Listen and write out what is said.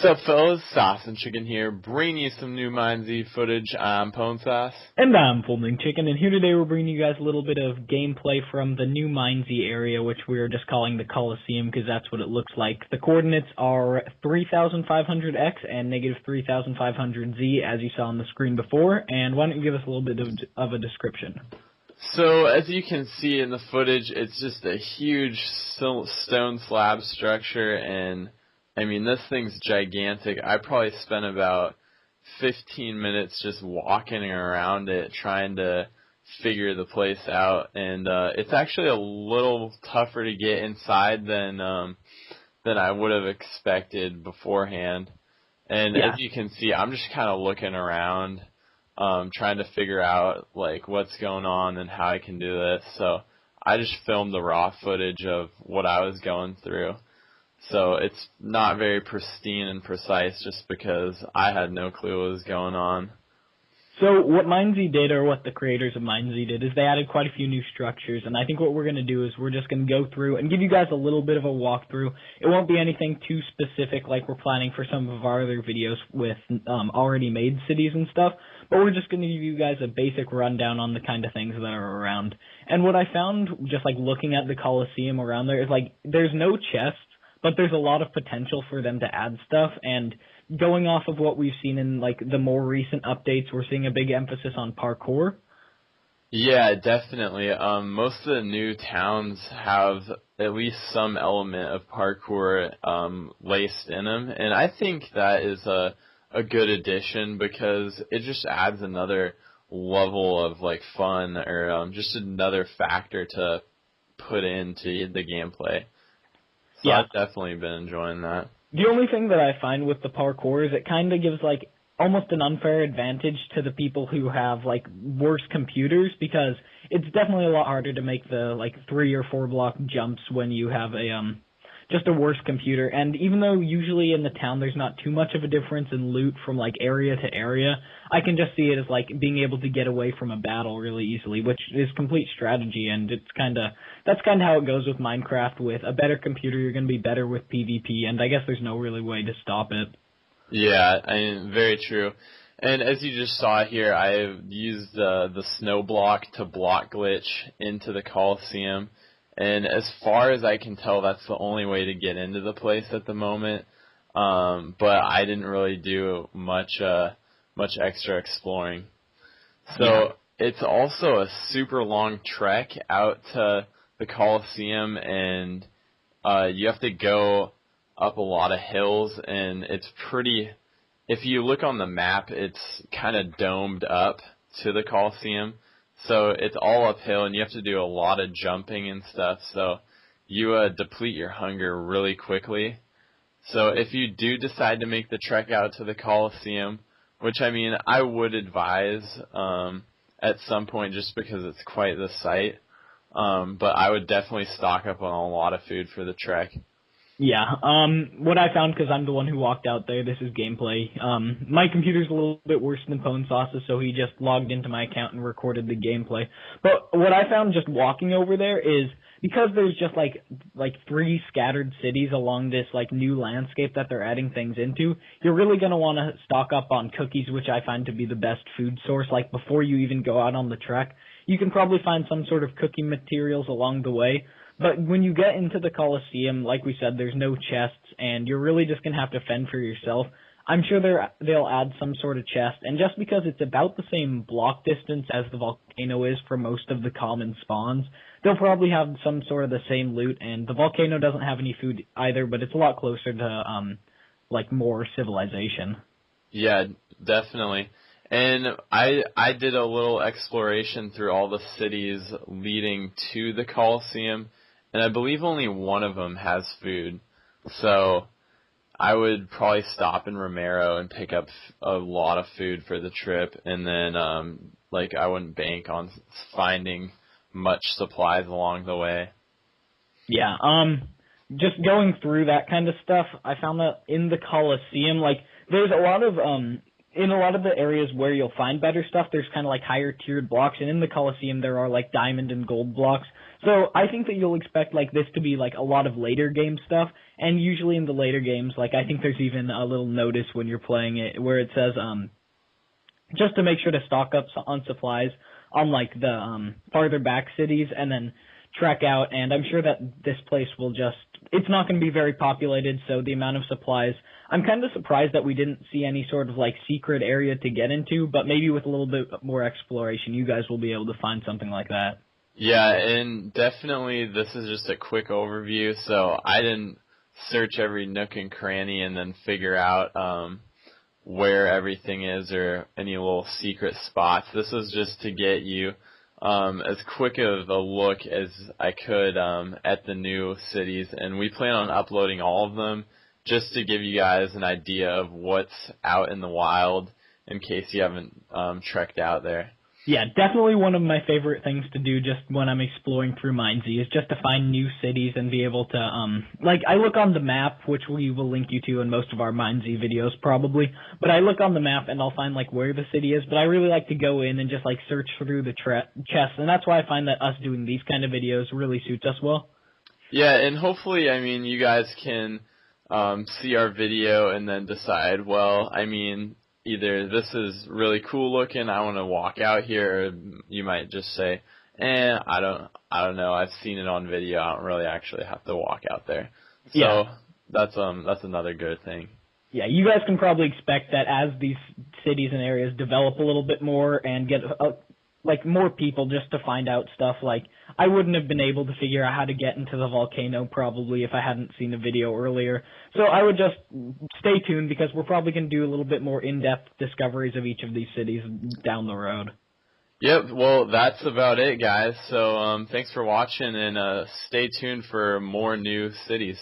Sup fellas, Sauce and Chicken here, bringing you some new MineZ footage. I'm Pone Sauce. And I'm Folding Chicken, and here today we're bringing you guys a little bit of gameplay from the new MineZ area, which we're just calling the Colosseum because that's what it looks like. The coordinates are 3,500x and negative 3,500z, as you saw on the screen before, and why don't you give us a little bit of a description? So, as you can see in the footage, it's just a huge stone slab structure, and I mean, this thing's gigantic. I probably spent about 15 minutes just walking around it, trying to figure the place out, and it's actually a little tougher to get inside than I would have expected beforehand. And Yeah. as you can see, I'm just kind of looking around, trying to figure out like what's going on and how I can do this. So I just filmed the raw footage of what I was going through. So it's not very pristine and precise just because I had no clue what was going on. So what MineZ did, or what the creators of MineZ did, is they added quite a few new structures, and I think what we're going to do is we're just going to go through and give you guys a little bit of a walkthrough. It won't be anything too specific like we're planning for some of our other videos with already made cities and stuff, but we're just going to give you guys a basic rundown on the kind of things that are around. And what I found, just like looking at the Colosseum around there, is like there's no chests, but there's a lot of potential for them to add stuff, and going off of what we've seen in like the more recent updates, we're seeing a big emphasis on parkour. Yeah, definitely. Most of the new towns have at least some element of parkour laced in them, and I think that is a good addition because it just adds another level of like fun or just another factor to put into the gameplay. So Yeah. I've definitely been enjoying that. The only thing that I find with the parkour is it kind of gives like almost an unfair advantage to the people who have like worse computers, because it's definitely a lot harder to make the like 3 or 4 block jumps when you have a just a worse computer. And even though usually in the town there's not too much of a difference in loot from like area to area, I can just see it as like being able to get away from a battle really easily, which is complete strategy, and that's kind of how it goes with MineCraft. With a better computer, you're going to be better with PvP, and I guess there's no really way to stop it. Yeah, I mean, very true. And as you just saw here, I used the snow block to block glitch into the Colosseum. And as far as I can tell, that's the only way to get into the place at the moment. But I didn't really do much extra exploring. So Yeah. It's also a super long trek out to the Colosseum, and you have to go up a lot of hills, and it's pretty. If you look on the map, it's kind of domed up to the Colosseum. So it's all uphill, and you have to do a lot of jumping and stuff, so you deplete your hunger really quickly. So if you do decide to make the trek out to the Colosseum, which I mean I would advise at some point just because it's quite the sight, but I would definitely stock up on a lot of food for the trek. Yeah, what I found, because I'm the one who walked out there, this is gameplay, my computer's a little bit worse than Pone Sauce's, so he just logged into my account and recorded the gameplay. But what I found just walking over there is, because there's just like 3 scattered cities along this like new landscape that they're adding things into, you're really going to want to stock up on cookies, which I find to be the best food source. Like before you even go out on the trek, you can probably find some sort of cookie materials along the way. But when you get into the Colosseum, like we said, there's no chests, and you're really just going to have to fend for yourself. I'm sure they'll add some sort of chest, and just because it's about the same block distance as the volcano is for most of the common spawns, they'll probably have some sort of the same loot, and the volcano doesn't have any food either, but it's a lot closer to, like, more civilization. Yeah, definitely. And I did a little exploration through all the cities leading to the Colosseum, and I believe only one of them has food. So I would probably stop in Romero and pick up a lot of food for the trip, and then I wouldn't bank on finding much supplies along the way. Yeah, just going through that kind of stuff, I found that in the Colosseum, like, there's a lot of, in a lot of the areas where you'll find better stuff, there's kind of like higher tiered blocks, and in the Colosseum there are like diamond and gold blocks. So I think that you'll expect like this to be like a lot of later game stuff, and usually in the later games, like I think there's even a little notice when you're playing it where it says just to make sure to stock up on supplies on like the farther back cities and then trek out. And I'm sure that this place will it's not going to be very populated, so the amount of supplies, I'm kind of surprised that we didn't see any sort of like secret area to get into, but maybe with a little bit more exploration you guys will be able to find something like that. Yeah, and definitely this is just a quick overview, so I didn't search every nook and cranny and then figure out where everything is or any little secret spots. This was just to get you as quick of a look as I could at the new cities, and we plan on uploading all of them just to give you guys an idea of what's out in the wild in case you haven't trekked out there. Yeah, definitely one of my favorite things to do just when I'm exploring through MineZ is just to find new cities and be able to, like, I look on the map, which we will link you to in most of our MineZ videos probably, but I look on the map and I'll find, like, where the city is, but I really like to go in and just, like, search through the chests, and that's why I find that us doing these kind of videos really suits us well. Yeah, and hopefully, I mean, you guys can see our video and then decide, well, I mean, either this is really cool looking, I want to walk out here, or you might just say, I don't know, I've seen it on video, I don't really actually have to walk out there. So Yeah. that's another good thing. Yeah, you guys can probably expect that as these cities and areas develop a little bit more and get like more people just to find out stuff. Like I wouldn't have been able to figure out how to get into the volcano probably if I hadn't seen a video earlier. So I would just stay tuned because we're probably going to do a little bit more in-depth discoveries of each of these cities down the road. Yep, well, that's about it, guys. So thanks for watching, and stay tuned for more new cities.